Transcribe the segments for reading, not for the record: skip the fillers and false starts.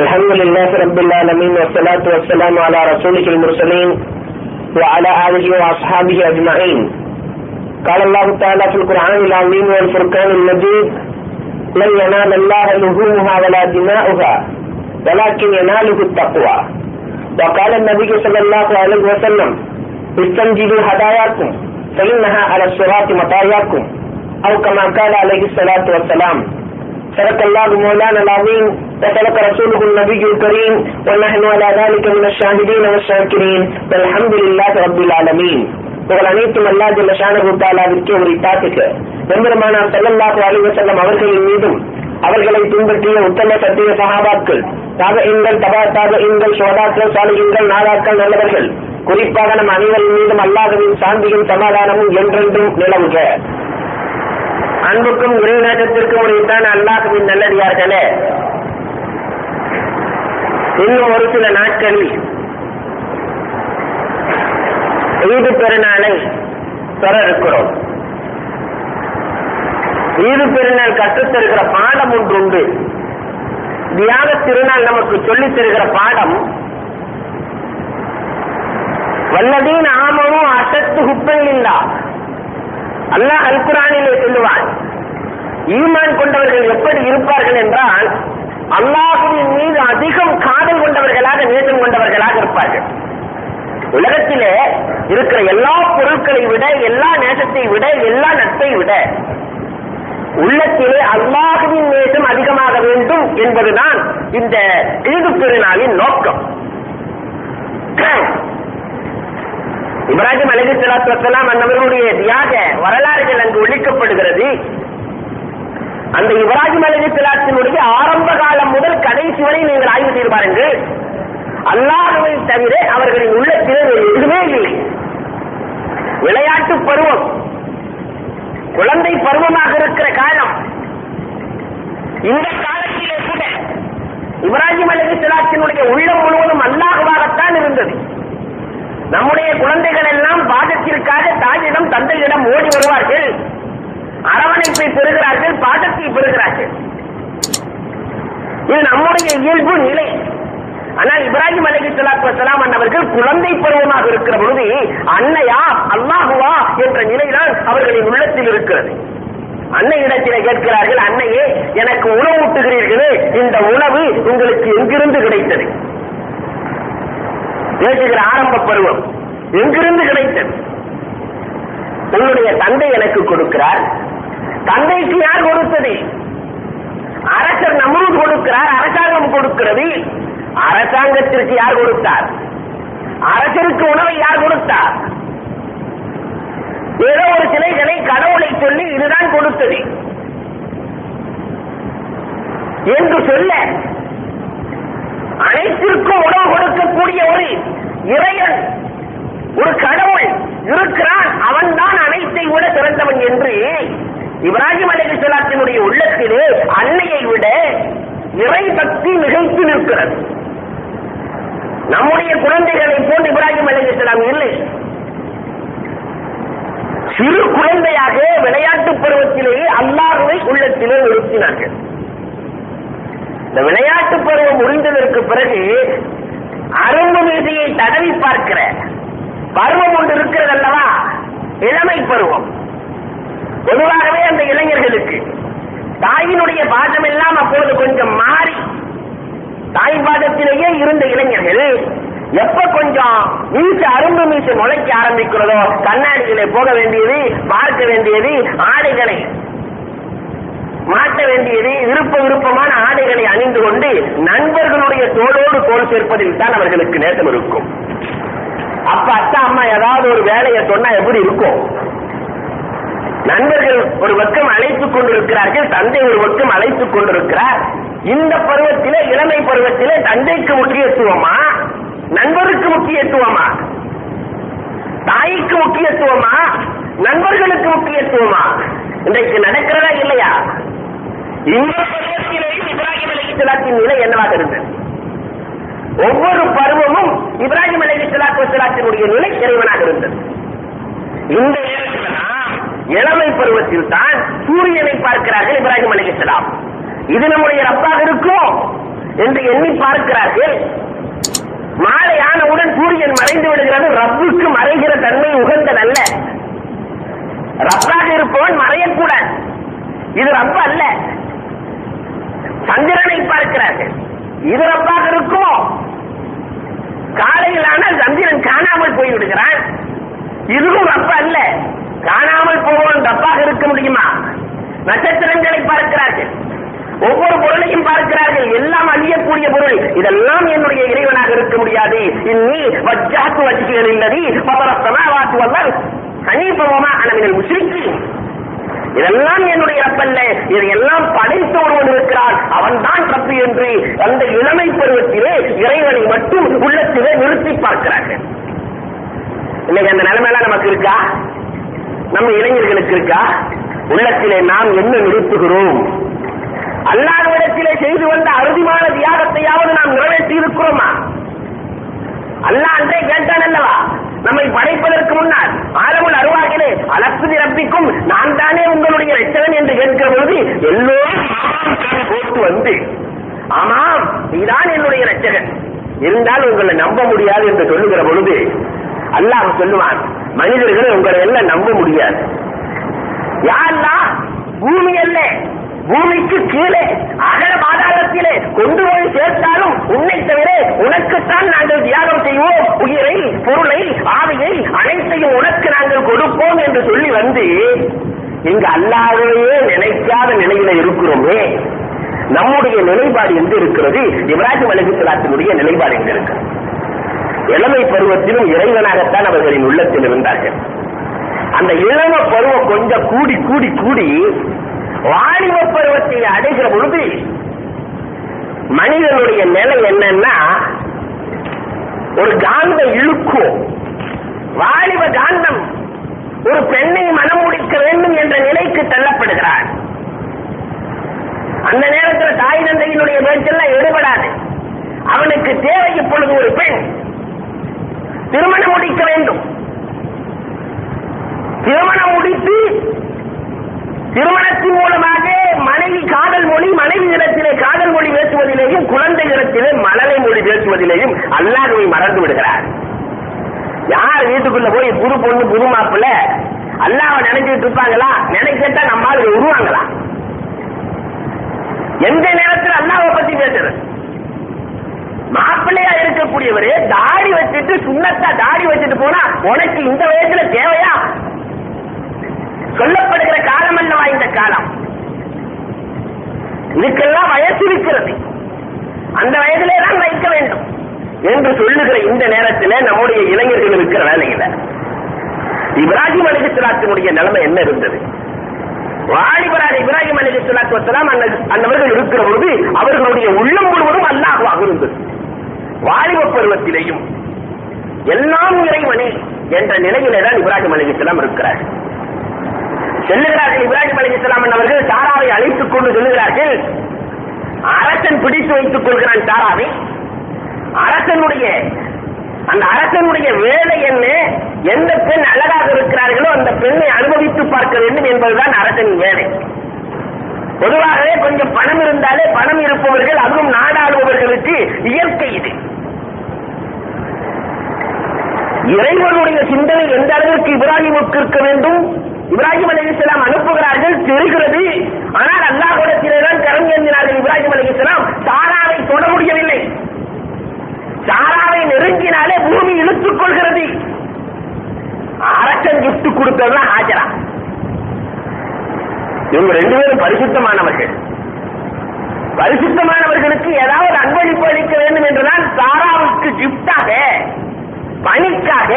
الحمد لله رب العالمين والصلاة والسلام على رسوله المرسلين وعلى آله وأصحابه أجمعين. قال الله تعالى في القرآن العظيم والفرقان المجيد: لن ينال الله لحومها ولا دماؤها ولكن يناله التقوى. وقال النبي صلى الله عليه وسلم: استنجدوا هداياكم فإنها على الصراط مطاياكم، أو كما قال عليه الصلاة والسلام. صدق الله مولانا العظيم وصدق رسوله النبي الكريم ونحن على ذلك من الشاهدين والشاكرين والحمد لله رب العالمين. புகழ் அனைத்தும் அல்லாஹ் ஜல்ல ஷானஹு தஆலாவிற்கு உரித்தாக்குக. பெருமானார் ஸல்லல்லாஹு அலைஹி வஸல்லம் அவர்களின் மீதும் அவர்களை பின்பற்றிய உத்தம சத்திய சஹாபாக்கள், தாபீன்கள், தபா தாபீன்கள், ஷுஹதாக்கள், சாலிஹீன்கள், நாதாக்கள், நல்லவர்கள், குறிப்பாக நம் அனைவரின் மீதும் அல்லாஹ்வின் சாந்தியும் சமாதானமும் என்றென்றும் நிலவுக. அன்புக்கும் இறைநேசத்திற்கும் உரித்தான அல்லாஹ்வின் நல்லடியார்களே, இன்னும் ஒரு சில நாட்களில் ஈது பெருநாளை பெற இருக்கிறோம். ஈது பெருநாள் கற்றுத்தருகிற பாடம் ஒன்று உண்டு. தியாக திருநாள் நமக்கு சொல்லித் தருகிற பாடம், வல்லதீன் ஆமனும் அசத்து ஹுப்பன் இல்லா. அல்லாஹ் அல் குர்ஆனிலே சொல்லுவான், ஈமான் கொண்டவர்கள் எப்படி இருப்பார்கள் என்றால், அல்லாஹ்வின் மீது அதிகம் காதல் கொண்டவர்களாக, நேசம் கொண்டவர்களாக இருப்பார்கள். உலகத்திலே இருக்கிற எல்லா பொருட்களை விட, எல்லா நேசத்தை விட, எல்லா நட்பை விட உள்ளத்திலே அல்லாஹ்வின் நேசம் அதிகமாக வேண்டும் என்பதுதான் இந்த ஈது பெருநாளின் நோக்கம். இப்ராஹிம் அலைஹிஸ்ஸலாத்து வஸ்ஸலாம் அன்னவர்களுடைய தியாக வரலாறுகள் அங்கு ஒழிக்கப்படுகிறது. அந்த இப்ராஹிம் அலைஹிஸ்ஸலாத்தினுடைய ஆரம்ப காலம் முதல் கடைசி வரை நீங்கள் ஆய்வு செய்து பாருங்கள். அல்லாஹ்வை தவிர அவர்களின் உள்ளத்திலே எதுவுமே இல்லை. விளையாட்டு பருவம், குழந்தை பருவமாக இருக்கிற காலம், இந்த காலத்திலே கூட இப்ராஹிம் அலைஹிஸ்ஸலாத்தினுடைய உள்ளம் முழுவதும் அல்லாஹ்வாகத்தான் இருந்தது. நம்முடைய குழந்தைகள் எல்லாம் பாதத்திற்காக தாயிடம் தந்தையிடம் ஓடி வருவார்கள், அரவணைப்பை பெறுகிறார்கள், பாதத்தை பெறுகிறார்கள். இது நம்முடைய இயல்பு நிலை. ஆனால் இப்ராஹிம் அலைஹிஸ்ஸலாத்து வஸ்ஸலாம் அவர்கள் குழந்தை பருவமாக இருக்கிற பொழுது அன்னையா அல்லாஹுவா என்ற நிலைதான் அவர்களின் உள்ளத்தில் இருக்கிறது. அன்னை இடத்திலே கேட்கிறார்கள், அன்னையே, எனக்கு உணவு ஊட்டுகிறீர்களே, இந்த உணவு உங்களுக்கு எங்கிருந்து கிடைத்தது? பேசுகிற ஆரம்ப பருவம் எங்கிருந்து கிடைத்தது? உன்னுடைய தந்தை எனக்கு கொடுக்கிறார். தந்தைக்கு யார் கொடுத்தது? அரசர் நம்ரூத் கொடுக்கிறார், அரசாங்கம் கொடுக்கிறது. அரசாங்கத்திற்கு யார் கொடுத்தார்? அரசருக்கு உணவை யார் கொடுத்தார்? ஏதோ ஒரு சிலைகளை கடவுளை சொல்லி இதுதான் கொடுத்தது என்று சொல்ல, அனைத்திற்கும் உணவு கொடுக்கக்கூடிய ஒரு இறைவன், ஒரு கடவுள் இருக்கிறான், அவன் தான் அனைத்தை விட சிறந்தவன் என்று இப்ராஹிம் அலைஹிஸ்ஸலாத்தினுடைய உள்ளத்திலே அன்னையை விட இறை பக்தி மிகைத்து நிற்கிறது. நம்முடைய குழந்தைகளை போன்று இப்ராஹிம் அலைஹிஸ்ஸலாம் இல்லை. சிறு குழந்தையாக விளையாட்டு பருவத்திலேயே அல்லாஹ்வை உள்ளத்திலே நிறுத்தினார்கள். இந்த விளையாட்டு பருவம் முடிந்ததற்கு பிறகு அரும்பு மீசையை தடவி பார்க்கிற பருவம் ஒன்று இருக்கிறது அல்லவா, இளமை பருவம். பொதுவாகவே அந்த இளைஞர்களுக்கு தாயினுடைய பாதம் எல்லாம் அப்பொழுது கொஞ்சம் மாறி, தாய் பாதத்திலேயே இருந்த இளைஞர்கள் எப்ப கொஞ்சம் மீசை, அரும்பு மீசை முளைக்க ஆரம்பிக்கிறதோ, கண்ணாடிகளை போக வேண்டியது, பார்க்க வேண்டியது, ஆடைகளை மாற்ற வேண்டியது, விருப்பமான ஆடைகளை அணிந்து கொண்டு நண்பர்களுடைய தோளோடு தோள் சேர்ப்பதில் தான் அவர்களுக்கு நேசம் இருக்கும். அப்ப அத்தா அம்மா ஏதாவது ஒரு வேலையை சொன்னா எப்படி இருக்கும்? நண்பர்கள் ஒரு பக்கம் அழைத்துக் கொண்டிருக்கிறார்கள், தந்தை ஒரு பக்கம் அழைத்துக் கொண்டிருக்கிறார். இந்த பருவத்திலே, இளமை பருவத்திலே தந்தைக்கு முக்கியத்துவமா, நண்பருக்கு முக்கியத்துவமா, தாய்க்கு முக்கியத்துவமா, நண்பர்களுக்கு முக்கியத்துவமா? இன்றைக்கு நடக்கிறதா இல்லையா? இந்த பருவத்திலேயே இப்ராஹிம் அலைஹிஸ்ஸலாத்தின் நிலை என்னவாக இருந்தது? ஒவ்வொரு பருவமும் இப்ராஹிம் அலைஹிஸ்ஸலாத்து வஸ்ஸலாத்தினுடைய நிலை இறைவனாக இருந்தது. இந்த இளமை பருவத்தில் தான் சூரியனை பார்க்கிறார்கள் இப்ராஹிம் அலைஹிஸ்ஸலாம். இது நம்முடைய ரப்பாக இருக்கும். என்று எண்ணி பார்க்கிறார்கள். மாலை ஆனவுடன் சூரியன் மறைந்து விடுகிறது. ரப்புக்கு மறைகிற தன்மை உகந்ததல்ல. ரப்பாக இருப்பவன் மறையக்கூடாது. இது ரப்பு அல்ல. சந்திரனை பார்க்கிறார்கள். இது ரப்பாக இருக்குமோ? காலையில் ஆனால் சந்திரன் காணாமல் போய்விடுகிறான். இதுவும் ரப்ப அல்ல. காணாமல் போவன் ரப்பாக இருக்க முடியுமா? நட்சத்திரங்களை பார்க்கிறார்கள். ஒவ்வொரு பொருளையும் பார்க்கிறார்கள். எல்லாம் அழியக்கூடிய பொருள். இதெல்லாம் என்னுடைய இறைவனாக இருக்க முடியாது. இன்னி வஜ்ஜஹ்து வஜ்ஹிய லில்லதி ஃபதர ஸமாவாத்தி வல் அர்த் ஹனீஃபன் வமா அன மினல் முஷ்ரிக்கீன். இதெல்லாம் என்னுடைய ரப்பல்ல, இதையெல்லாம் படைத்த ஒருவன் இருக்கிறான், அவன் தான் ரப்பு என்று அந்த இளமை பருவத்திலே இறைவனை மட்டும் உள்ளத்திலே நிறுத்தி பார்க்கிறார்கள். இன்னைக்கு அந்த நிலைமையெல்லாம் நமக்கு இருக்கா? நம்ம இளைஞர்களுக்கு இருக்கா? உள்ளத்திலே நாம் என்ன நிறுத்துகிறோம்? அல்லாஹ்விடத்திலே செய்து வந்த அறுதிமான தியாகத்தையாவது நாம் நிறைவேற்றி இருக்கிறோமா? அல்லாஹ் அன்றே கேட்டான் அல்லவா, நம்மை படைப்பதற்கு முன்னால் ஆலமுல் அருவாகிலே அலப்தி ரப்பிக்கும், நான் தானே உங்களுடைய இரட்சகன் என்று கேட்கிற பொழுது எல்லோரும் போட்டு வந்து ஆமாம் நீதான் என்னுடைய இரட்சகன், இருந்தால் உங்களை நம்ப முடியாது என்று சொல்லுகிற பொழுது அல்லாஹ் சொல்லுவான், மனிதர்களை உங்களை எல்லாம் நம்ப முடியாது. யாரெல்லாம் பூமி அல்ல, பூமிக்கு கீழே அகல பாதாளத்திலே கொண்டு போய் சேர்த்தாலும் உன்னை தவிர உனக்குத்தான் நாங்கள் தியாகம் செய்வோம். உயிரை, பொருளை, ஆவியை அனைத்தையும் உனக்கு நாங்கள் கொடுப்போம் என்று சொல்லி வந்து இங்கு அல்லாஹ்வையே நினைக்காத நிலையில இருக்கிறோமே. நம்முடைய நிலைப்பாடு எங்கு இருக்கிறது? இப்ராஹிம் அலைஹிஸ்ஸலாத்தினுடைய நிலைப்பாடு எங்க இருக்கு? இளமை பருவத்திலும் இறைவனாகத்தான் அவர்களின் உள்ளத்தில் இருந்தார்கள். அந்த இளம பருவம் கொஞ்சம் கூடி கூடி கூடி வாலிப பருவத்தை அடைகிற பொழுது மனிதனுடைய நிலை என்னன்னா, ஒரு காந்த இழுக்கும். வாலிப காந்தம் ஒரு பெண்ணை மனம் முடிக்க வேண்டும் என்ற நிலைக்கு தள்ளப்படுகிறார். அந்த நேரத்தில் தாய் தந்தையினுடைய பேச்செல்லாம் எடுபடாது. அவனுக்கு தேவை இப்பொழுது ஒரு பெண், திருமணம் முடிக்க வேண்டும். திருமணம் முடித்து திருமணத்தின் மூலமாக மனைவி காதல் மொழி, மனைவி இடத்திலே காதல் மொழி பேசுவதிலேயும் குழந்தை இடத்திலே மழலை மொழி பேசுவதிலேயும் அல்லாஹ்வை மறந்து விடுகிறார். யார் வீட்டுக்குள்ள போய் புது பொண்ணு புது மாப்பிள்ள அல்லாஹ்வை நினைச்சிட்டு இருப்பாங்களா? நினைச்சா நம்மால் உருவாங்களா? எந்த நேரத்தில் அல்லாஹ்வை பத்தி பேசுறது? மாப்பிள்ளையா இருக்கக்கூடியவரு தாடி வச்சுட்டு சுண்ணத்தா தாடி வச்சுட்டு போனா உனக்கு இந்த வயசுல தேவையா? சொல்லப்படுகிற காலம் அல்லவா இந்த காலம். இதுக்கெல்லாம் வயசு இருக்கிறது, அந்த வயதிலே தான் வைக்க வேண்டும் என்று சொல்லுகிற இந்த நேரத்தில் நம்முடைய இளைஞர்கள் இருக்கிற வேலையில இப்ராஹிம் அலைஹிஸ்ஸலாத்தினுடைய நிலைமை என்ன இருந்தது? வாலிபராக இப்ராஹிம் அலைஹிஸ்ஸலாத்து வஸ்ஸலாம் அன்னவர்கள் இருக்கிற பொழுது அவர்களுடைய உள்ளம் முழுவதும் அல்லாஹ்வாக இருந்தது. வாலிப பருவத்திலேயும் எல்லாம் இறைவனே என்ற நிலையிலே தான் இப்ராஹிம் அலைஹிஸ்ஸலாம் இருக்கிறார். செல்லுகிறார்கள் இப்ராஹிம் அலைஹிஸ்ஸலாம் அவர்கள் சாராவை அழைத்துக் கொண்டு செல்லுகிறார்கள். அரசன் பிடித்து வைத்துக் கொள்கிறான் சாராவை. அந்த அரசனுடைய வேலை என்ன? எந்த பெண் அழகாக இருக்கிறார்களோ அந்த பெண்ணை அனுபவித்து பார்க்க வேண்டும் என்பதுதான் அரசனின் வேலை. பொதுவாகவே கொஞ்சம் பணம் இருந்தாலே பணம் இருப்பவர்கள், அதுவும் நாடாளுபவர்களுக்கு இயற்கை இது. இறைவனுடைய சிந்தனை எந்த அளவிற்கு இப்ராஹிமுக்கு இருக்க வேண்டும்? இப்ராஹிம் அலைஹிஸ்ஸலாம் அனுப்புகிறார்கள், தெரிகிறது. ஆனால் அல்லாஹ்விடத்திலே தான் கரம் ஏந்தினார்கள் இப்ராஹிம் அலைஹிஸ்ஸலாம். சாராவை தொட முடியவில்லை. சாராவை நெருங்கினாலே பூமி இழுத்துக் கொள்கிறது. அரசன் கிஃப்ட் கொடுத்ததுதான் ஹாஜரா. இவங்க ரெண்டு பேரும் பரிசுத்தமானவர்கள். பரிசுத்தமானவர்களுக்கு ஏதாவது அன்பளிப்பு அளிக்க வேண்டும் என்றுதான் சாராவுக்கு கிஃப்டாக, பணிக்காக,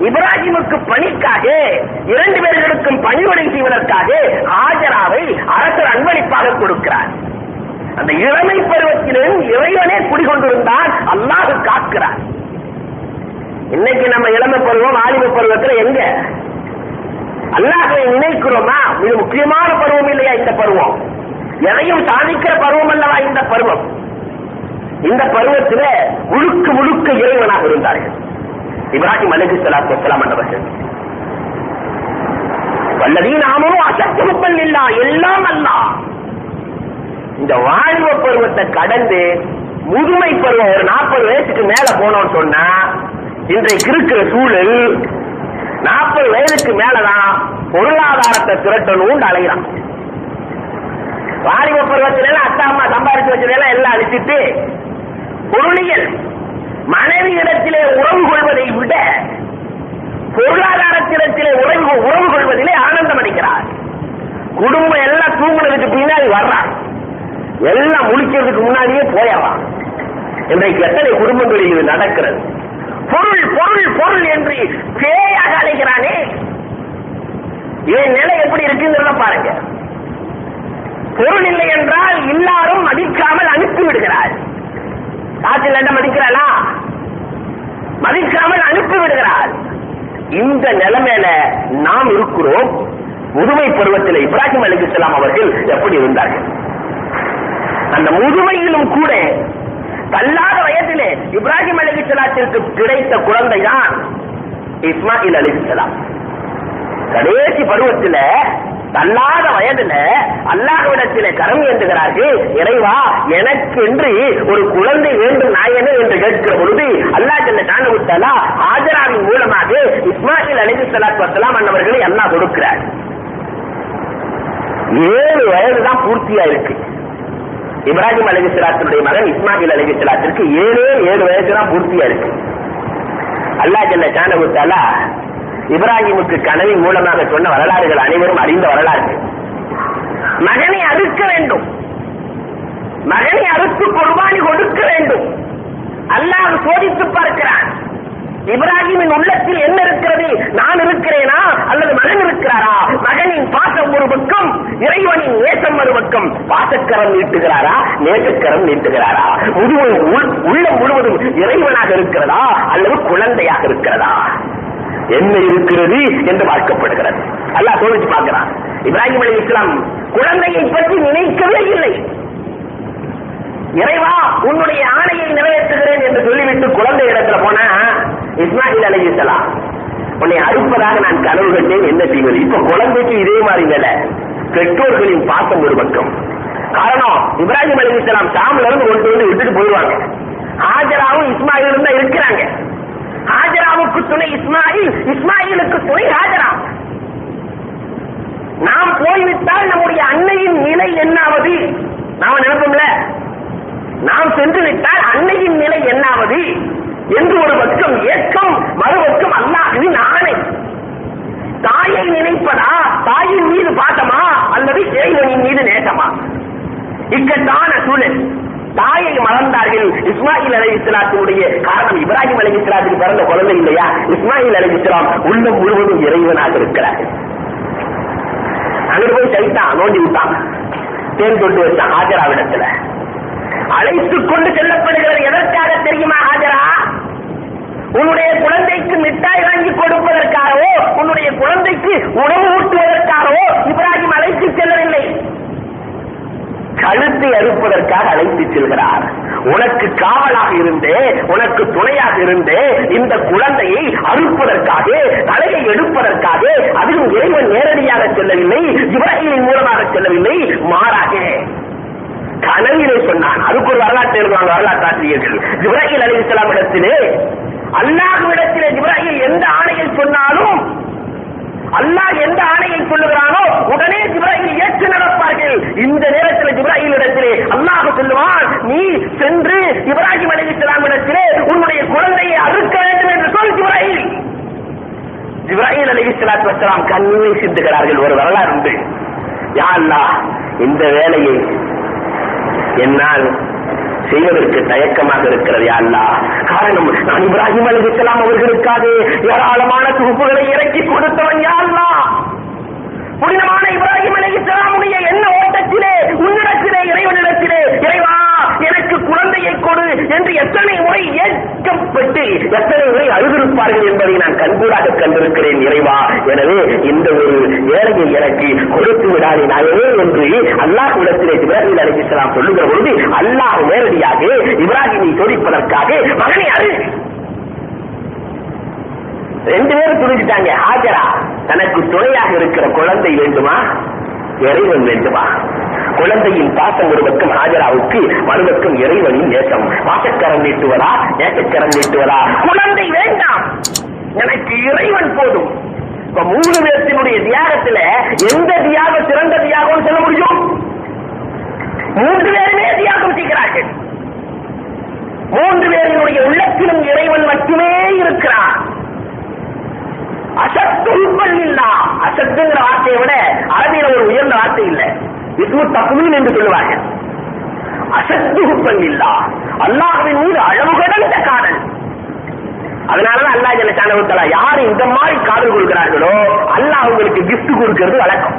இப்ராஹிமுக்கு பணிக்காக, இரண்டு பேர்களுக்கும் பணிவுரை செய்வதற்காக ஹாஜராவை அரசர் அன்பளிப்பாக கொடுக்கிறார். அந்த இளமை பருவத்திலும் இறைவனே குடிகொண்டிருந்தால் அல்லாஹ் காக்கிறார். இன்னைக்கு நம்ம இளமை பருவம், வாலிப பருவத்தில் எங்க அல்லாஹ்வை நினைக்கிறோமா? இது முக்கியமான பருவம் இல்லையா இந்த பருவம்? எதையும் சாதிக்கிற பருவம் அல்லவா இந்த பருவம்? இந்த பருவத்தில் முழுக்க முழுக்க இறைவனாக இருந்தார்கள் இப்ராஹிம் அலைஹிஸ்ஸலாத்து வஸ்ஸலாம் அவர்கள். வல்லதீன ஆமனூ அஷத்து ஹுப்பன் லில்லாஹ், எல்லாம் அல்லாஹ். இந்த வாலிப பருவத்தை கடந்து முதுமை பருவம் ஒரு 40 வயசுக்கு மேல போனோம்னு சொன்னா இன்றைக்கு இருக்கிற சூழல் 40 வயதுக்கு மேலதான் பொருளாதாரத்தை திரட்டணும் அலைகிறான். வாலிப பருவத்தில அப்பா அம்மா சம்பாதிச்சு வச்சதெல்லாம் எல்லாம் அழிச்சிட்டு பொருளியல் மனைவியிடத்திலே உறவு கொள்வதை விட பொருளாதாரத்திடத்திலே உறவு கொள்வதிலே ஆனந்தம் அடைக்கிறார். குடும்பம் எல்லாம் தூங்குனதுக்கு பின்னாடி வர்றான், எல்லாம் முழிக்கிறதுக்கு முன்னாடியே போயிடலாம். இன்றைக்கு எத்தனை குடும்பங்களில் இது நடக்கிறது? பொருள் பொருள் பொருள் என்று பேயாக அழைக்கிறானே, என் நிலை எப்படி இருக்குங்கிறத பாருங்க. பொருள் இல்லை என்றால் எல்லாரும் மதிக்காமல் அனுப்பி விடுகிறார். காற்றில் என்ன மதிக்கிறாளா? மதிக்காமல் அனுப்பி விடுகிறார். இந்த நிலைமையில நாம் இருக்கிறோம். முதுமை பருவத்தில் இப்ராஹிம் அலைஹிஸ்ஸலாம் அவர்கள் எப்படி இருந்தார்கள்? அந்த முதுமையிலும் கூட தள்ளாத வயதிலே இப்ராஹிம் அலைஹிஸ்ஸலாத்திற்கு கிடைத்த குழந்தைதான் இஸ்மாயில் அலைஹிஸ்ஸலாம். கடைசி பருவத்தில் தள்ளாத வயதுல அல்லாஹ்விடத்திலே கரம் ஏந்துகிறார்கள். இறைவா, எனக்கு என்று ஒரு குழந்தை வேண்டும் நாயனே என்று கேட்கிற பொழுது அல்லாஹ் ஜல்ல ஷானஹு வ தஆலா ஹாஜராவின் மூலமாக இஸ்மாயில் அலைஹிஸ்ஸலாத்து வஸ்ஸலாம் அன்னவர்களை அல்லாஹ் கொடுக்கிறார். 7 வயதுதான் பூர்த்தியா இருக்கு. இப்ராஹிம் அலைஹிஸ்ஸலாத்துடைய மகன் இஸ்மாயில் அலைஹிஸ்ஸலாத்திற்கு 7 வயதுதான் பூர்த்தியா இருக்கு. அல்லாஹ் ஜல்ல ஷானஹு வ தஆலா இப்ராஹிமுக்கு கனவின் மூலமாக சொன்ன வரலாறுகள் அனைவரும் அறிந்த வரலாறு. மகனை அறுக்க வேண்டும், மகனை அறுத்து குர்பானி கொடுக்க வேண்டும். அல்லாஹ் சோதித்து பார்க்கிறான். இப்ராஹிமின் உள்ளத்தில் என்ன இருக்கிறது? நான் இருக்கிறேனா அல்லது மகன் இருக்கிறாரா? மகனின் பாசம் ஒரு பக்கம், இறைவனின் நேசம் ஒரு பக்கம். பாசக்கரம் நீட்டுகிறாரா, நேசக்கரம் நீட்டுகிறாரா? உள்ளம் முழுவதும் இறைவனாக இருக்கிறதா அல்லது குழந்தையாக இருக்கிறதா? என்ன இருக்கிறது என்று பார்க்கப்படுகிறது. அல்லாஹ் சோதிச்சு பார்க்கிறான். இப்ராஹிம் அலைஹிஸ்ஸலாம் குழந்தையை பற்றி நினைக்கவே இல்லை. இறைவா, உன்னுடைய ஆணையை நிறைவேற்றுகிறேன் என்று சொல்லிவிட்டு குழந்தை இடத்துல போன இஸ்மாயில் அலைஹிஸ்ஸலாம், உன்னை அறுப்பதாக நான் கனவு கண்டேன், என்ன செய்வது? இப்ப குழந்தைக்கு இதே மாதிரி வேலை. பெற்றோர்களின் பாசம் ஒரு பக்கம். காரணம், இப்ராஹிம் அலைஹிஸ்ஸலாம் ஷாம்ல இருந்து கொண்டு வந்து விட்டுட்டு போயிடுவாங்க. ஹாஜராவும் இஸ்மாயிலும் தான் இருக்கிறாங்க. ஹாஜராவுக்கு துணை இஸ்மாயில், இஸ்மாயிலுக்கு துணை ஹாஜரா. நாம் போய்விட்டால் நம்முடைய அன்னையின் நிலை என்னாவது? நாம நினைப்போம்ல, நாம் சென்று விட்டால் அன்னையின் நிலை என்னாவது என்று ஒரு பக்கம் ஏக்கம், மறுபக்கம் அல்லாஹ்வின் ஆணை. தாயை நினைப்பதா, தாயின் மீது பாசமா அல்லது இறைவனின் மீது நேசமா? இக்கட்டான சூழல். தாயை மறந்தார்கள். இஸ்மாயில் அலைஹிஸ்ஸலாத்துடைய காரணம், இப்ராஹிம் அலைஹிஸ்ஸலாத்துக்கு பிறந்த குழந்தை இல்லையா? இஸ்மாயில் அலைஹிஸ்ஸலாம் உள்ளம் முழுவதும் இறைவனாக இருக்கிறார்கள். அங்க போய் சைத்தான் நோண்டி விட்டான், தேன் கொண்டு வச்சான் ஹாஜராவிடத்துல. அழைத்துக் கொண்டு செல்லப்படுகிறது எதற்காக தெரியுமா? ஹாஜரா, உன்னுடைய குழந்தைக்கு மிட்டாய் வாங்கி கொடுப்பதற்காகவோ உன்னுடைய குழந்தைக்கு உணவு ஊட்டுவதற்காகவோ இப்ராஹிம் அழைத்து செல்லவில்லை. கழுத்தை அறுப்பதற்காக அழைத்து செல்கிறார். உனக்கு காவலாக இருந்தே, உனக்கு துணையாக இருந்தே இந்த குழந்தையை அறுப்பதற்காக, தலையை எடுப்பதற்காக. அதிலும் இறைவன் நேரடியாக செல்லவில்லை, இப்ராஹிமின் மூலமாக செல்லவில்லை, மாறாக கனவிலே சொன்னான். அதுக்கு ஒரு வரலாற்று எழுதுவாங்க வரலாற்றாசிரியர்கள். இப்ராஹிம் அலைஹிஸ்ஸலாம் இடத்திலே, அல்லாஹ்விடத்திலே இப்ராஹிம் எந்த ஆணையை சொன்னாலும், அல்லாஹ் எந்த ஆணையை சொல்லுகிறானோ உடனே ஜிப்ராயில் ஏற்று நடப்பார்கள். இந்த நேரத்தில் ஜிப்ராயில் இடத்திலே அல்லாஹ் சொல்லுவான், நீ சென்று இப்ராஹிம் அலைஹிஸ்ஸலாம் இடத்திலே உன்னுடைய குழந்தையை அறுக்க வேண்டும் என்று சொல். ஜிப்ராயில் அலைஹிஸ்ஸலாத்து வஸ்ஸலாம் கண்ணீர் சிந்துகிறார்கள். ஒரு வரலாறு உண்டு. யா அல்லாஹ், இந்த வேலையை என்னால் செய்வதற்கு தயக்கமாக இருக்கிறது யா அல்லாஹ். காரணம், நான் இப்ராஹிம் அலைஹிஸ்ஸலாம் அவர்களுக்காக ஏராளமான தொகுப்புகளை இறக்கி கொடுத்தவன் யா அல்லாஹ். புனிதமான இப்ராஹிம் அலைஹிஸ்ஸலாமுடைய எண்ண ஓட்டத்திலே, உன்னிடத்திலே, இறைவனிடத்திலே, இறைவா எனக்கு குழந்தையை கொடு என்று எத்தனை முறை ஏற்கப்பட்டு எத்தனை முறை அழுதிருப்பார்கள் என்பதை நான் கண்கூடாக கண்டிருக்கிறேன் இறைவா. எனவே இந்த ஒரு வேலையை எனக்கு கொடுத்து விடாதே நாயனே என்று அல்லாஹ் இடத்திலே இப்ராஹிம் அலைஹிஸ்ஸலாம் சொல்லுகிற பொழுது அல்லாஹ் நேரடியாக இப்ராஹிமை சோதிப்பதற்காக மகனை அழு. 2 பேரும் துணிஞ்சிட்டாங்க. ஹாஜரா, தனக்கு துணையாக இருக்கிற குழந்தை வேண்டுமா, இறைவன் வேண்டுமா? குழந்தையின் பாசம் ஒரு பக்கம் ஹாஜராவுக்கு, மறுபக்கம் இறைவனின் நேசம். பாசக்கரம் நீட்டுவதா நேசக்கரம் நீட்டுவதா? குழந்தை வேண்டாம், எனக்கு இறைவன் போதும். இப்ப 3 பேர்த்தினுடைய தியாகத்துல எந்த தியாகம் சிறந்த தியாகம் சொல்ல முடியும்? 3 பேருமே தியாகம் செய்கிறார்கள். 3 பேரினுடைய உள்ளத்திலும் இறைவன் மட்டுமே இருக்கிறார். அசத்துல் இல்லா, அசத்துங்கிற வார்த்தையை விட அரபியில ஒரு உயர்ந்த வார்த்தை இல்லை, இது தக்மீன் என்று சொல்லுவார்கள். அசத்துல் இல்லா, அல்லாஹ்வின் மீது அளவு கடந்த காதல். அதனாலதான் அல்லாஹ் ஜல்ல ஷானஹு தஆலா யாரு இந்த மாதிரி காதல் கொடுக்கிறார்களோ அல்லாஹ் அவங்களுக்கு கிஃப்ட் கொடுக்கிறது வழக்கம்.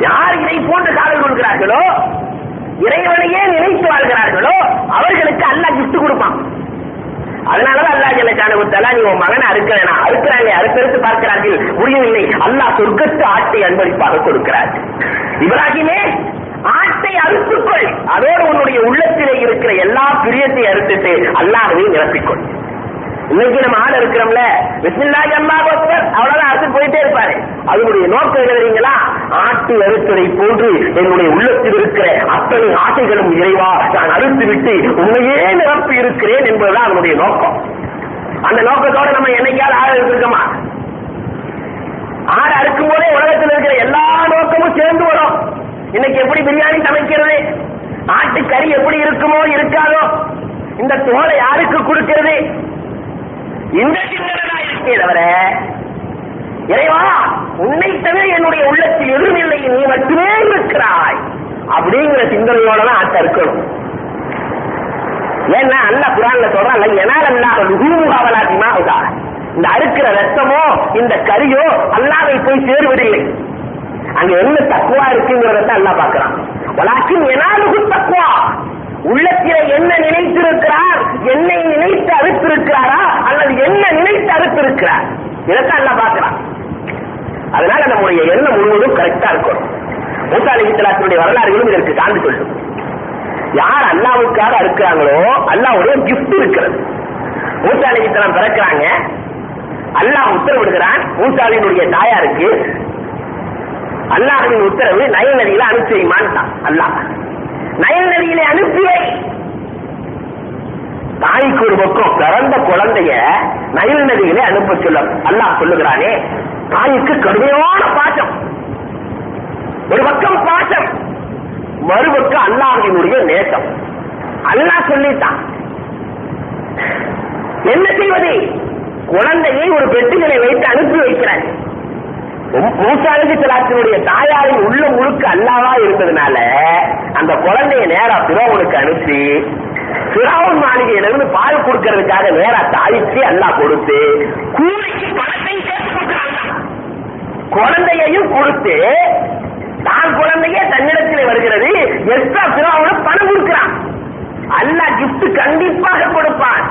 யார் இதை போன்ற காதல் கொடுக்கிறார்களோ, இறைவனையே நினைத்து வாழ்கிறார்களோ அவர்களுக்கு அல்லாஹ் கிஃப்ட் கொடுப்பான். அதனாலதான் அல்லாஹ் ஜல்ல ஷானஹு தஆலா நீ உன் மகனை அறுக்கிறேனா, அறுக்கிறாங்க, அறுத்தெடுத்து பார்க்கிறார்கள், முடியவில்லை, அல்லாஹ் சொர்க்கத்து ஆட்டை அன்பளிப்பாக கொடுக்கிறார். இப்ராஹிமே ஆட்டை அறுத்துக்கொள், அதோடு உன்னுடைய உள்ளத்திலே இருக்கிற எல்லா பிரியத்தை அறுத்துட்டு அல்லாஹ்வை நிரப்பிக்கொள். இன்னைக்கு நம்ம ஆள் இருக்கிறோம்ல, பிஸ்மில்லாஹி அல்லாஹு அக்பர் அவ்வளவுதான் அறுத்து போயிட்டே இருப்பாரு. அதனுடைய நோக்கம் என்ன தெரியுங்களா? ஆட்டு அறுத்ததை போன்று என்னுடைய உள்ளத்தில் இருக்கிற அத்தனை ஆசைகளும் இறைவா நான் அறுத்து விட்டு உண்மையே நிரப்பி இருக்கிறேன் என்பதுதான் அதனுடைய நோக்கம். அந்த நோக்கத்தோட நம்ம என்னைக்காவது ஆள் எடுத்திருக்கோமா? ஆடு அறுக்கும் போதே உலகத்தில் இருக்கிற எல்லா நோக்கமும் சேர்ந்து வரும். இன்னைக்கு எப்படி பிரியாணி சமைக்கிறது, ஆட்டு கறி எப்படி இருக்குமோ இருக்காதோ, இந்த தோலை யாருக்கு கொடுக்கிறது, இந்த சிந்தனை இருக்கே தவிர இறைவா உன்னை தவிர என்னுடைய உள்ளத்தில் எதுவும் இல்லை, நீ மட்டுமே இருக்கிறாய் அப்படிங்கிற சிந்தனையோடதான் ஆட்டை இருக்கணும். ஏன்னா அல்லாஹ் குர்ஆன்ல சொல்றான், எனால் அல்லாஹ் லுஹூமுஹா இந்த அறுக்கிற ரத்தமோ இந்த கரியோ அல்லாஹ்வை போய் சேருவதில்லை. அங்க என்ன தக்வா இருக்குங்கிறத அல்லாஹ் பார்க்கிறான். வலாக்கின் யனாலுஹு தக்வா, உள்ளத்திலே என்ன நினைத்திருக்கிறார், என்னை நினைத்து அறுத்திருக்கிறாரா அல்லது என்ன நினைத்து அறுத்திருக்கிறார், இதைத்தான் எல்லாம் பார்க்கிறான். அதனால நம்முடைய எண்ணம் முழுவதும் கரெக்டா இருக்கும். மூசா அலைஹிஸ்ஸலாத்துடைய வரலாறுகளும் இதற்கு சார்ந்து சொல்லும். யார் அல்லாஹ்வுக்காக அறுக்கிறாங்களோ அல்லாஹ்வுடைய கிஃப்ட் இருக்கிறது. மூசா அலைஹிஸ்ஸலாம் பிறக்கிறாங்க, அல்லாஹ் உத்தரவிடுகிறான் மூசாவினுடைய தாயாருக்கு, அல்லாஹ்வின் உத்தரவு நைல் நதியில அனுப்பி வைமான் அல்லாஹ். நைல் நதியிலே அனுப்பி வை. தாய்க்கு ஒரு பக்கம் பிறந்த குழந்தைய நைல் நதியிலே அனுப்ப சொல்ல அல்லாஹ் சொல்லுகிறானே, தாய்க்கு கடுமையான பாசம். ஒரு பக்கம் பாசம், மறுபக்கம் அல்லாஹ்வினுடைய நேசம். அல்லாஹ் சொல்லிட்டான், என்ன செய்வது? குழந்தையை ஒரு பெட்டிகளை வைத்து அனுப்பி வைக்கிறாங்க. மூசா அலைஹிஸ்ஸலாத்துடைய தாயாரின் உள்ள முழுக்க அல்லாஹ்வா இருந்ததுனால அந்த குழந்தைய நேரா ஃபிரௌனுக்கு அனுப்பி, ஃபிரௌன் மாளிகையிலிருந்து பால் கொடுக்கிறதுக்காக நேரா தாய்க்கு அல்லாஹ் கொடுத்து, கூலிக்கு பணத்தை சேர்த்து கொடுக்கிறாங்க. குழந்தையையும் கொடுத்து, தான் குழந்தையே தன்னிடத்தில் வருகிறது, எக்ஸ்ட்ரா ஃபிரௌனுக்கு பணம் கொடுக்கிறான். அல்லாஹ் கிஃப்ட் கண்டிப்பாக கொடுப்பான்.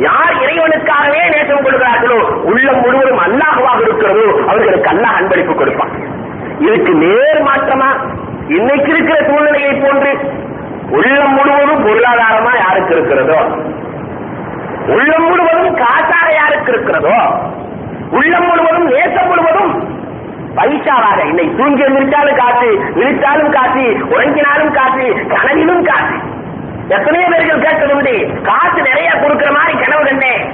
யார் இறைவனுக்காகவே நேசம் கொடுக்கிறார்களோ, உள்ளம் முழுவதும் அல்லாஹ்வாக இருக்கிறதோ அவர்களுக்கு அல்லாஹ் அன்பளிப்பு கொடுப்பான். இதுக்கு நேர் மாற்றமா இன்னைக்கு இருக்கிற சூழ்நிலையை போன்று உள்ளம் முழுவதும் பொருளாதாரமா யாருக்கு இருக்கிறதோ, உள்ளம் முழுவதும் காசாக யாருக்கு இருக்கிறதோ, உள்ளம் முழுவதும் நேசம் முழுவதும் பைசாவாக, இன்னைக்கு தூங்கி எழுந்திருச்சாலும் காசு, விழித்தாலும் காசு, உறங்கினாலும் காசு, கனவிலும் காசு. எத்தனையோ பேர்கள் கேட்கணுண்டு, காசு நிறைய கொடுக்கிற மாதிரி கனவு கண்டேன்,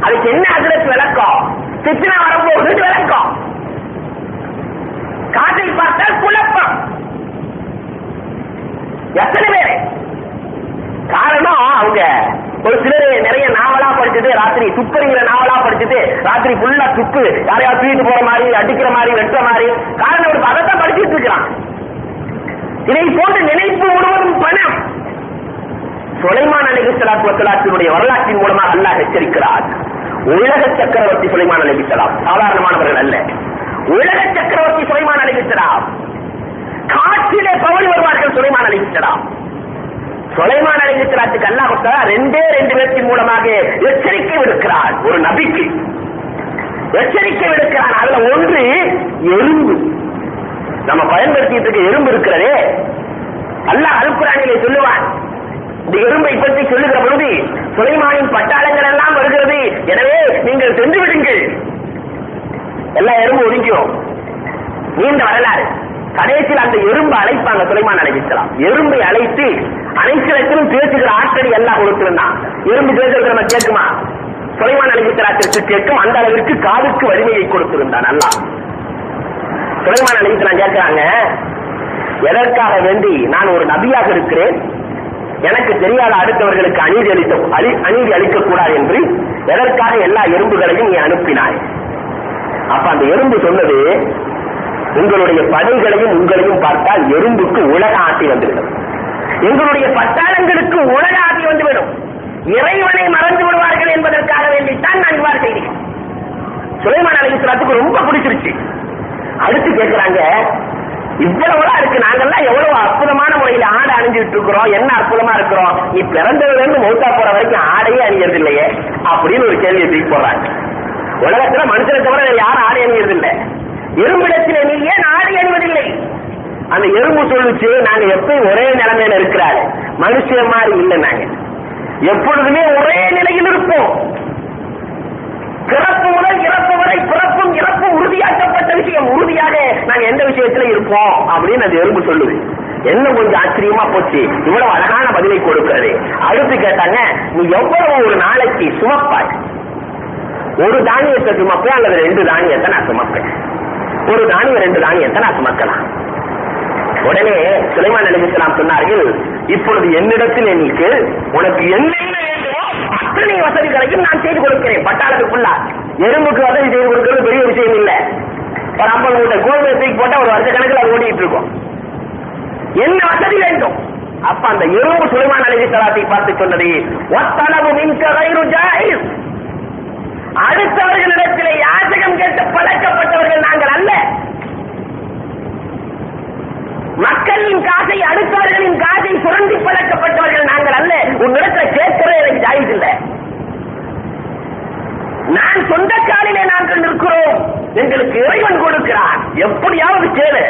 அதுக்கு என்ன அதிரத்து விளக்கம்? சித்தினா வரப்போகுது விளக்கம். காசை பார்த்தால் குழப்பம். எத்தனை பேரு காரணம், அவங்க ஒரு சிலர் நிறைய நாவலா படிச்சுட்டு, ராத்திரி துப்புங்கிற நாவலா படிச்சுட்டு ராத்திரி ஃபுல்லா துப்பு, யாரையாவது தூக்கிட்டு போற மாதிரி, அடிக்கிற மாதிரி, வெட்டுற மாதிரி. காரணம் ஒரு பதத்தை படிச்சுட்டு இருக்கிறான். இதை போன்ற நினைப்பு முழுவதும் பணம். சுலைமான் அலைஹிஸ்ஸலாத்து வஸ்ஸலாத்தினுடைய வரலாற்றின் மூலமாக அல்லாஹ் எச்சரிக்கிறார். உலக சக்கரவர்த்தி சுலைமான் அலைஹிஸ்ஸலாம் சாதாரணமானவர்கள் அல்ல. உலக சக்கரவர்த்தி சுலைமான் அலைஹிஸ்ஸலாம், காற்றிலே பவனி வருவார்கள் சுலைமான் அலைஹிஸ்ஸலாம். சுலைமான் அலைஹிஸ்ஸலாத்துக்கு அல்லாஹ் ரெண்டே பேர்த்தின் மூலமாக எச்சரிக்கை விடுக்கிறார். ஒரு நபிக்கு எச்சரிக்கை விடுக்கிறான். அதுல ஒன்று எறும்பு. நம்ம பயன்படுத்திட்டு இருக்க எறும்பு இருக்கிறதே, அல்லாஹ் அல் குர்ஆனிலே சொல்லுவான். இந்த எறும்பை பற்றி சொல்லுகிற பொழுது, சுலைமானின் பட்டாளங்கள் எல்லாம் வருகிறது, எனவே நீங்கள் சென்று விடுங்கள். எல்லா எறும்பு ஒதுங்கியும். நீண்ட வரலாறு. கடைசியில் அந்த எறும்பை அழைப்பாங்க சுலைமான் அலைஹிஸ்ஸலாம். எறும்பை அழைத்து அனைத்து இடத்திலும் பேசுகிற ஆற்றலை எல்லாம் கொடுத்திருந்தான். எறும்பு பேசுறது நம்ம கேட்குமா? சுலைமான் அலைஹிஸ்ஸலாத்திற்கு கேட்கும். அந்த அளவிற்கு காதுக்கு வலிமையை கொடுத்திருந்தான் அல்லாஹ். சுலைமான் அலைஹிஸ்ஸலாம் கேட்கிறாங்க, எதற்காக வேண்டி நான் ஒரு நபியாக இருக்கிறேன், எனக்கு தெரியாத அடுத்தவர்களுக்கு அநீதி அளிக்க கூடாது என்று எதற்காக எல்லா எறும்புகளையும் நீ அனுப்பினாய்? அப்ப அந்த எறும்பு சொன்னது, உங்களுடைய படைகளையும் உங்களையும் பார்த்தால் எறும்புக்கு உலக ஆட்சி வந்துவிடும், எங்களுடைய பட்டாளங்களுக்கு உலக ஆட்சி வந்துவிடும், இறைவனை மறந்து விடுவார்கள் என்பதற்காக வேண்டித்தான் நான் இவ்வாறு செய்தேன். சுலைமான் அலைஹிஸ்ஸலாத்துக்கு ரொம்ப பிடிச்சிருச்சு. அடுத்து கேட்கிறாங்க, இவ்வளவுதான் இருக்கு, நாங்கெல்லாம் எவ்வளவு அற்புதமான முறையில் ஆடை அணிஞ்சிட்டு இருக்கிறோம், என்ன அற்புதமா இருக்கிறோம், நீ பிறந்ததுல இருந்து மௌத்தா போற வரைக்கும் ஆடையே அணியறது இல்லையே அப்படின்னு ஒரு கேள்வியை தூக்கி போடுறாங்க. உலகத்துல மனுஷனை தவிர யாரும் ஆடை அணியறது இல்லை, எறும்பிடத்திலே நீ ஏன் ஆடை அணிவதில்லை? அந்த எறும்பு சொல்லுச்சு, நாங்க எப்பயும் ஒரே நிலைமையில இருக்கிறாரு, மனுஷன் மாதிரி இல்லை, நாங்க எப்பொழுதுமே ஒரே நிலையில் இருப்போம், பிறப்பு முதல் இறப்பு வரை பிறப்பும் இறப்பும் உறுதியாக்கப்பட்ட விஷயம், உறுதியாக நாங்க எந்த விஷயத்துல இருப்போம் அப்படின்னு அந்த எறும்பு சொல்லுது. என்ன கொஞ்சம் ஆச்சரியமா போச்சு, இவ்வளவு அழகான பதிலை கொடுக்கிறது. அடுத்து கேட்டாங்க, நீ எவ்வளவு ஒரு நாளைக்கு சுமப்பாய்? ஒரு தானியத்தை சுமப்பேன் அல்லது 2 தானியத்தை நான் சுமப்பேன், ஒரு தானியம் 2 தானியத்தை நான் சுமக்கலாம். உடனே சுலைமான் அலைஹிஸ்ஸலாம் சொன்னார்கள், இப்பொழுது என்னிடத்தில் எண்ணிக்கு உனக்கு என்ன வேண்டுமோ அத்தனை வசதிகளையும் நான் செய்து கொடுக்கிறேன். பட்டாளத்துக்குள்ள எறும்புக்கு வசதி செய்து கொடுக்கிறது பெரிய விஷயம் இல்லை. ஒரு 50 மூட்டை கோதுமை தூக்கி போட்டா ஒரு வருஷ கணக்கில் அது ஓடிட்டு இருக்கும். என்ன வசதி வேண்டும்? அப்ப அந்த எறும்பு சுலைமான் அலைஹிஸ்ஸலாத்தை பார்த்து சொன்னது, வத்தலபு மின்க கைரு ஜாயிஸ், அடுத்தவர்களிடத்திலே யாசகம் கேட்டு பழக்கப்பட்டவர்கள் நாங்கள் அல்ல. மக்களின் காசை அடுத்தவர்களின் காசை சுரண்டி பழக்கப்பட்டவர்கள் நாங்கள் அல்ல. உன்னிடத்தில் கேட்கிறேன், எனக்கு ஜாயிஸ் இல்லை. நான் சொந்த காலிலே நாங்கள் நிற்கிறோம், எங்களுக்கு இறைவன் கொடுக்கிறான், எப்படியாவது கேளு.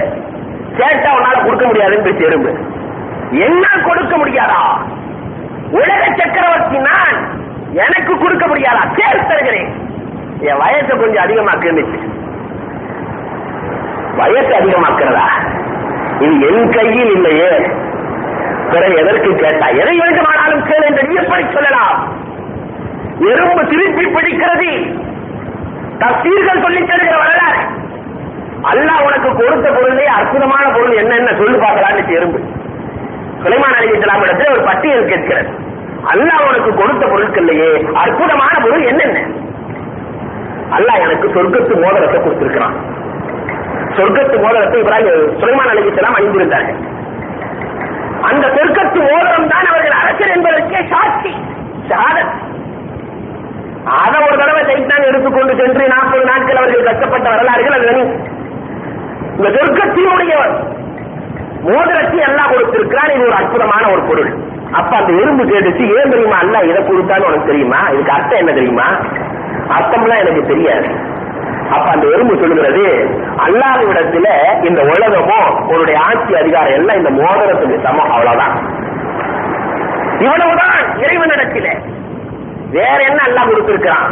கேட்டா உன்னால கொடுக்க முடியாதுன்னு எறும்பு. என்னால் கொடுக்க முடியாதா? உலக சக்கரவர்த்தி நான், எனக்கு கொடுக்க முடியாதா? கேள் தருகிறேன். என் வயசை கொஞ்சம் அதிகமாக்குச்சு. வயசு அதிகமாக்குறதா? இது என் கையில் இல்லையே, பிறகு எதற்கு கேட்டா? எதை வேண்டுமானாலும் கேள் என்று நீ எப்படி சொல்லலாம்? எறும்பு திருப்பி பிடிக்கிறது. தஃசீர்கள் சொல்லித் தருகிற வரலாறு. அல்லாஹ் உனக்கு கொடுத்த பொருளே அற்புதமான பொருள் என்னென்ன சொல்லு பார்க்கலான்னு எறும்பு சுலைமான் அலைஹிஸ்ஸலாம் இடத்துல ஒரு பட்டியல் கேட்கிறது. அல்லாஹ் உனக்கு கொடுத்த பொருட்கள்லையே அற்புதமான பொருள் என்னென்ன? அல்லாஹ் எனக்கு சொர்க்கத்து மோதிரத்தை கொடுத்திருக்கிறான். சொர்க்கத்து மோதிரத்தை சுலைமான் அலைஹிஸ்ஸலாம் அணிந்திருந்தார்கள். அந்த சொர்க்கத்து மோதிரம் தான் அவர்கள் அரசர் என்பதற்கே சாட்சி, ஷஹாதத். அதை ஒரு தடவை சைத்தான் எடுத்துக்கொண்டு சென்று 40 நாட்கள் அவர்கள் கஷ்டப்பட்ட வரலாறுகள் அது. இந்த சொர்க்கத்தினுடைய மோதிரத்தை எல்லாம் கொடுத்திருக்கிறான். இது ஒரு அற்புதமான ஒரு பொருள். அப்ப அந்த எறும்பு கேட்டுச்சு, ஏன் தெரியுமா அல்லாஹ் இதை கொடுத்தான்னு உனக்கு தெரியுமா? இதுக்கு அர்த்தம் என்ன தெரியுமா? அர்த்தம்லாம் எனக்கு தெரியாது. அப்ப அந்த எறும்பு சொல்லுகிறது, அல்லாஹ்விடத்துல இந்த உலகமோ உன்னுடைய ஆட்சி அதிகாரம் எல்லாம் இந்த மோதிரத்துக்கு சமம், அவ்வளவுதான். இவ்வளவுதான் இறைவனிடத்தில. வேற என்ன அல்லாஹ் கொடுத்திருக்கிறான்?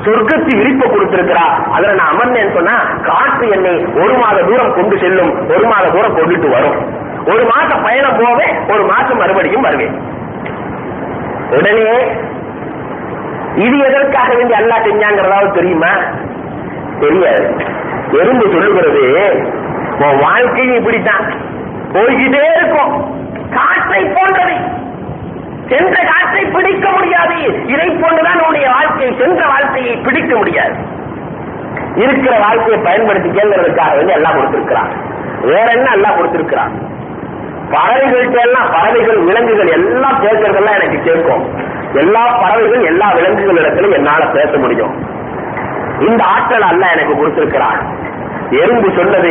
சொர்க்கத்து விரிப்பை கொடுத்திருக்கிறா. அதுல நான் அமர்ந்தேன்னு சொன்னா காற்று என்னை 1 மாத தூரம் கொண்டு செல்லும், 1 மாத தூரம் கொண்டுட்டு வரும். 1 மாசம் பயணம் போவேன், 1 மாசம் மறுபடியும் வருவேன். உடனே இது எதற்காக வேண்டி அல்லாஹ் செஞ்சாங்கிறதாவது தெரியுமா? தெரியாது. எறும்பு சொல்லுகிறது, உன் வாழ்க்கையும் இப்படித்தான் போய்கிட்டே இருக்கும், காற்றை போன்றது. சென்ற காற்றை பிடிக்க முடியாது. இதை போன்றுதான் உன்னுடைய வாழ்க்கை. சென்ற வாழ்க்கையை பிடிக்க முடியாது. இருக்கிற வாழ்க்கையை பயன்படுத்தி கேள்வதற்காக வந்து எல்லாம் கொடுத்திருக்கிறான். வேற என்ன எல்லாம் கொடுத்திருக்கிறான்? பறவைகள்கிட்ட எல்லாம், பறவைகள் விலங்குகள் எல்லாம் பேசுறதெல்லாம் எனக்கு கேட்கும். எல்லா பறவைகள் எல்லா விலங்குகள் இடத்திலும் என்னால பேச முடியும். இந்த ஆற்றல் அல்ல எனக்கு கொடுத்திருக்கிறான். எறும்பு சொன்னது,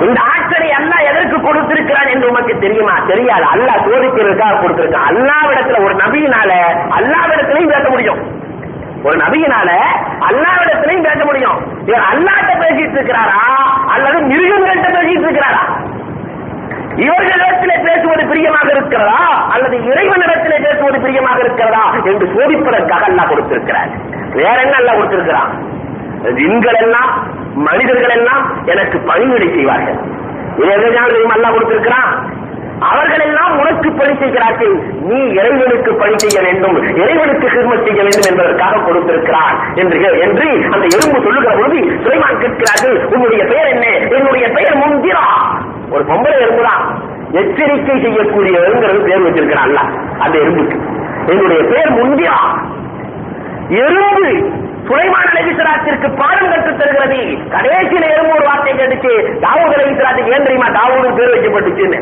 இந்த ஆற்றலை அல்லாஹ் எதற்கு கொடுத்திருக்கிறான் என்று உமக்கு தெரியுமா? தெரியாது. அல்லாஹ் சோதிக்கிறதுக்காக கொடுத்திருக்கான். அல்லாஹ்விடத்துல ஒரு நபியினால அல்லாஹ்விடத்திலையும் பேச முடியும். ஒரு நபியினால அல்லாஹ்விடத்திலையும் பேச முடியும். இவர் அல்லாஹ்ட்ட பேசிட்டு இருக்கிறாரா அல்லது மிருகங்கள்கிட்ட பேசிட்டு இருக்கிறாரா? இவர்களிடத்திலே பேசுவது பிரியமாக இருக்கிறதா அல்லது இறைவனிடத்திலே பேசுவது பிரியமாக இருக்கிறதா என்று சோதிப்பதற்காக அல்லாஹ் கொடுத்திருக்கிறார். வேற என்ன அல்லாஹ் கொடுத்திருக்கிறான்? ஜின்கள் எல்லாம் மனிதர்கள் எல்லாம் எனக்கு பணிவிடை செய்வார்கள். அல்லாஹ் கொடுத்திருக்கிறான். அவர்கள் எல்லாம் உனக்கு பணி செய்கிறார்கள், நீ இறைவனுக்கு பணி செய்ய வேண்டும், இறைவனுக்கு ஹிதமத் செய்ய வேண்டும் என்பதற்காக கொடுத்திருக்கிறான் என்று அந்த எறும்பு சொல்லுகிற பொழுது சுலைமான் கேட்கிறார்கள், உன்னுடைய பெயர் என்ன? என்னுடைய பெயர் முந்திரா. ஒரு பொம்பளை எறும்புதான், எச்சரிக்கை செய்யக்கூடியவர்கள் பேர் வச்சிருக்கிறான் அந்த எறும்புக்கு. என்னுடைய பெயர் முந்திரா. எறும்பு சுலைமான் அலைஹிஸ்ஸலாத்திற்கு பாடம் கற்றுத் தருகிறது. கடைசியில எறும்பு ஒரு வார்த்தை கேட்டுச்சு, தாவூத் அலைஹிஸ்ஸலாத்துக்கு ஏன் தெரியுமா தாவூது பேர் வைக்கப்பட்டுச்சுன்னு?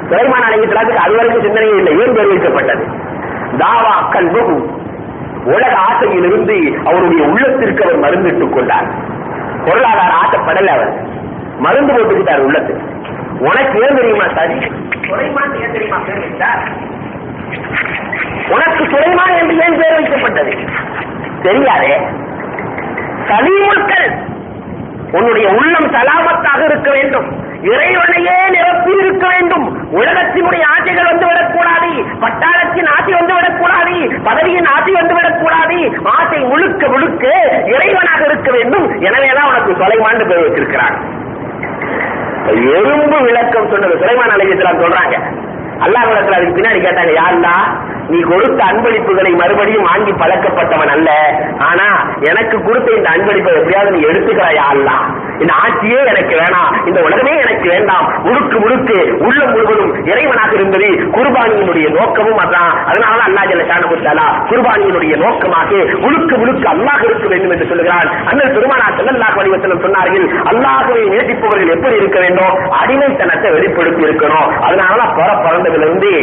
சுலைமான் அலைஹிஸ்ஸலாத்துக்கு அது வரைக்கும் சிந்தனையே இல்லை, ஏன் பேர் வைக்கப்பட்டது? தாவா கல்புஹு, உலக ஆசையிலிருந்து அவருடைய உள்ளத்திற்கு அவர் மருந்திட்டுக் கொண்டார். பொருளாதார ஆசைப்படல, அவர் மருந்து போட்டுக்கிட்டார் உள்ளத்துக்கு. உனக்கு ஏன் தெரியுமா சரி சுலைமான் ஏன் தெரியுமா பேர் வைத்தார்? உனக்கு சுலைமான் என்று ஏன் பேர் வைக்கப்பட்டது தெரியாதே. சலீமுல்கல், உன்னுடைய உள்ளம் சலாமத்தாக இருக்க வேண்டும், இறைவனையே நிரப்பி இருக்க வேண்டும். உலகத்தினுடைய ஆசைகள் வந்துவிடக்கூடாது, பட்டாளத்தின் ஆசை வந்துவிடக்கூடாது, பதவியின் ஆசை வந்துவிடக்கூடாது. ஆசை முழுக்க முழுக்க இறைவனாக இருக்க வேண்டும். எனவேதான் உனக்கு சுலைமான் பேர் வச்சிருக்கிறான். எறும்பு விளக்கம் சொன்னது சுலைமான் அலைஹிஸ்ஸலாம் சொல்றாங்க. அல்லாஹ் அதுக்கு பின்னாடி கேட்டாங்க, யாருன்னா நீ கொடுத்த அன்பளிப்புகளை மறுபடியும் வாங்கி பழக்கப்பட்டவன் அல்ல, ஆனா எனக்கு கொடுத்த இந்த அன்பளிப்பை எப்படியாவது நீ எடுத்துக்கிறாயா அல்லாஹ்? இந்த ஆட்சியே எனக்கு வேணாம், இந்த உலகமே எனக்கு வேண்டாம், முழுக்கு முழுக்கு உள்ளம் முழுவதும் இறைவனாக இருந்தது. குர்பானியினுடைய நோக்கமும் அதான். அதனால அல்லாஹ் ஜல்ல ஷானஹு தஆலா குர்பானியினுடைய நோக்கமாக முழுக்க முழுக்க அல்லாஹ் இருக்க வேண்டும் என்று சொல்லுகிறான். அண்ணல் பெருமானார் ஸல்லல்லாஹு அலைஹி வஸல்லம் சொன்னார்கள், அல்லாஹ்வை நேசிப்பவர்கள் எப்படி இருக்க வேண்டும்? அடிமைத்தனத்தை வெளிப்படுத்தி இருக்கணும். அதனால பிறந்ததிலிருந்து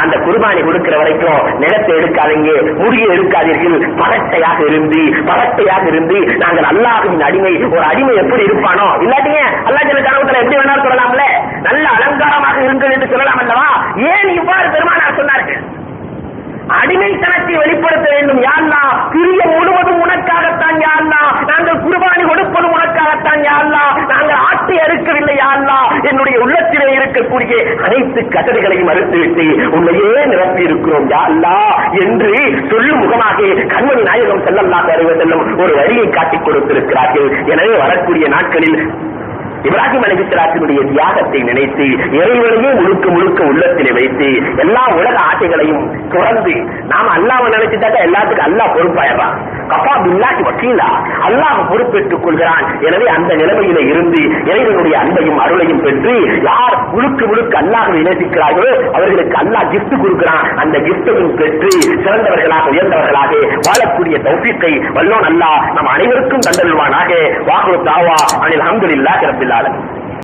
அந்த குர்பானி கொடுக்கிற வரைக்கும் நிலத்தை எடுக்காதீங்க, முடியை எடுக்காதீர்கள், பகட்டையாக இருந்து நாங்கள் அல்லாஹ்வின் அடிமை. ஒரு அடிமை எப்படி இருப்பானோ, இல்லாட்டிங்க அல்லாஹ் ஜல்ல ஷானஹு எப்படி வேணாலும் சொல்லலாம்ல, நல்ல அலங்காரமாக இருங்கள் என்று சொல்லலாம் அல்லவா? ஏன் இவ்வாறு பெருமானார் சொன்னார்கள்? அடிமைத்தனத்தை வெளிப்படுத்த வேண்டும். யா அல்லாஹ், பிரியம் முழுவதும் உனக்காகத்தான் யா அல்லாஹ், நாங்கள் குர்பானி கொடுப்பதும் உனக்காகத்தான் யா அல்லாஹ், நாங்கள் ஆட்டை அறுக்கவில்லை யா அல்லாஹ், என்னுடைய உள்ளத்திலே இருக்கக்கூடிய அனைத்து கட்டளைகளையும் மறுத்துவிட்டு உன்னையே நிரப்பி இருக்கிறோம் யா அல்லாஹ் என்று சொல்லும் முகமாக கண்மணி நாயகம் ஸல்லல்லாஹு அலைஹி வஸல்லம் ஒரு வழியை காட்டிக் கொடுத்திருக்கிறார்கள். எனவே வரக்கூடிய நாட்களில் இப்ராஹிம் அலைஹிஸ்ஸலாத்தினுடைய தியாகத்தை நினைத்து இறைவனையே முழுக்க முழுக்க உள்ளத்திலே வைத்து எல்லா உலக ஆசைகளையும் துறந்து நாம அல்லாஹ்வை நினைச்சுட்டாக்க எல்லாத்துக்கும் அல்லாஹ் பொறுப்பாயிடுறான். கஃபா பில்லாஹி வக்கீலா, அல்லாஹ் பொறுப்பேற்றுக் கொள்கிறான். எனவே அந்த நிலைமையில இருந்து இறைவனுடைய அன்பையும் அருளையும் பெற்று யார் முழுக்க முழுக்க அல்லாஹ்வை நேசிக்கிறார்களோ அவர்களுக்கு அல்லாஹ் கிஃப்ட் கொடுக்கிறான். அந்த கிஃப்டையும் பெற்று சிறந்தவர்களாக உயர்ந்தவர்களாக வாழக்கூடிய தௌஃபீக்கை வல்லோன் அல்லாஹ் நம் அனைவருக்கும் தந்தருள்வானாக. வாஹு தாவா அனில் ஹம்துலில்லாஹி ரப்பில் ஆலமீன்.